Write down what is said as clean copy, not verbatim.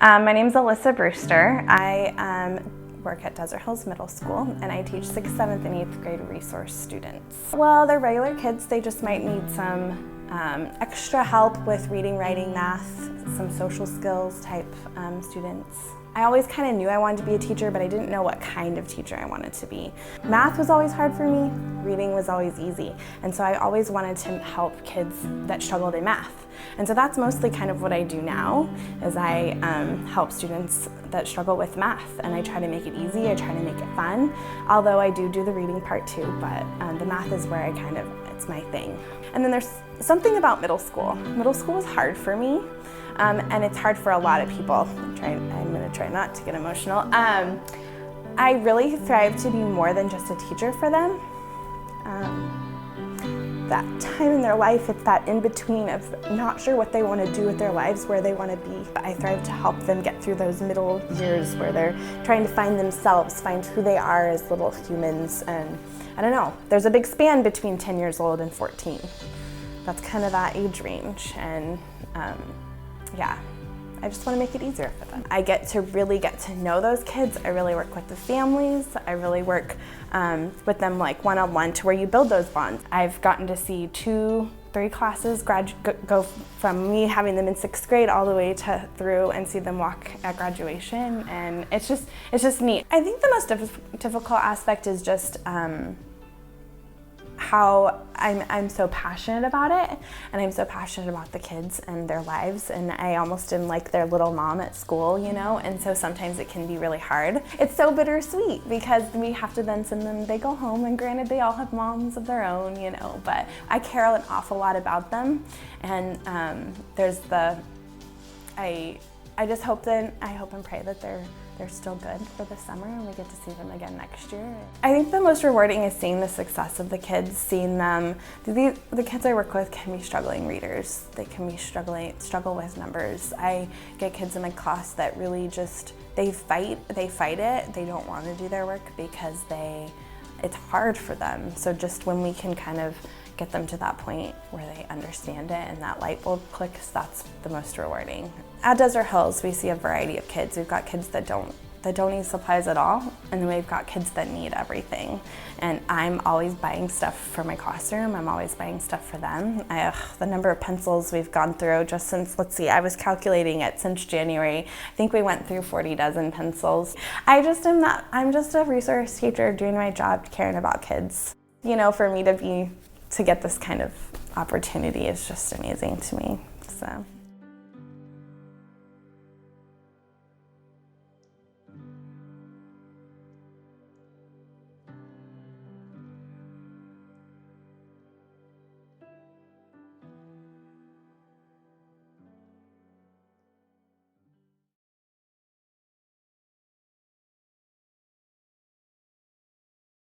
My name's Alyssa Brewster. I work at Desert Hills Middle School, and I teach 6th, 7th, and 8th grade resource students. Well, they're regular kids. They just might need some extra help with reading, writing, math, some social skills type students. I always kind of knew I wanted to be a teacher, but I didn't know what kind of teacher I wanted to be. Math was always hard for me, reading was always easy, and so I always wanted to help kids that struggled in math. And so that's mostly kind of what I do now, is I help students that struggle with math, and I try to make it easy, I try to make it fun, although I do the reading part too, but the math is where it's my thing. And then there's something about middle school. Middle school was hard for me. And it's hard for a lot of people. I'm going to try not to get emotional. I really thrive to be more than just a teacher for them. That time in their life, it's that in-between of not sure what they want to do with their lives, where they want to be. I thrive to help them get through those middle years where they're trying to find themselves, find who they are as little humans. And I don't know, there's a big span between 10 years old and 14. That's kind of that age range. And yeah, I just want to make it easier for them. I really get to know those kids. I really work with the families. I really work with them like one-on-one to where you build those bonds. I've gotten to see 2-3 classes go from me having them in 6th grade all the way through and see them walk at graduation, and it's just neat. I think the most difficult aspect is just how I'm so passionate about it, and I'm so passionate about the kids and their lives, and I almost am like their little mom at school, you know, and so sometimes it can be really hard. It's so bittersweet because we have to then send them, they go home, and granted they all have moms of their own, you know, but I care an awful lot about them, and I just hope and pray that they're still good for the summer and we get to see them again next year. I think the most rewarding is seeing the success of the kids, seeing them, the kids I work with can be struggling readers, they can be struggle with numbers. I get kids in my class that really just, they fight it, they don't want to do their work because it's hard for them. So just when we can kind of get them to that point where they understand it and that light bulb clicks, that's the most rewarding. At Desert Hills, we see a variety of kids. We've got kids that don't need supplies at all, and then we've got kids that need everything. And I'm always buying stuff for my classroom. I'm always buying stuff for them. The number of pencils we've gone through just since, I was calculating it since January. I think we went through 40 dozen pencils. I'm just a resource teacher doing my job, caring about kids. You know, for me to get this kind of opportunity is just amazing to me, so.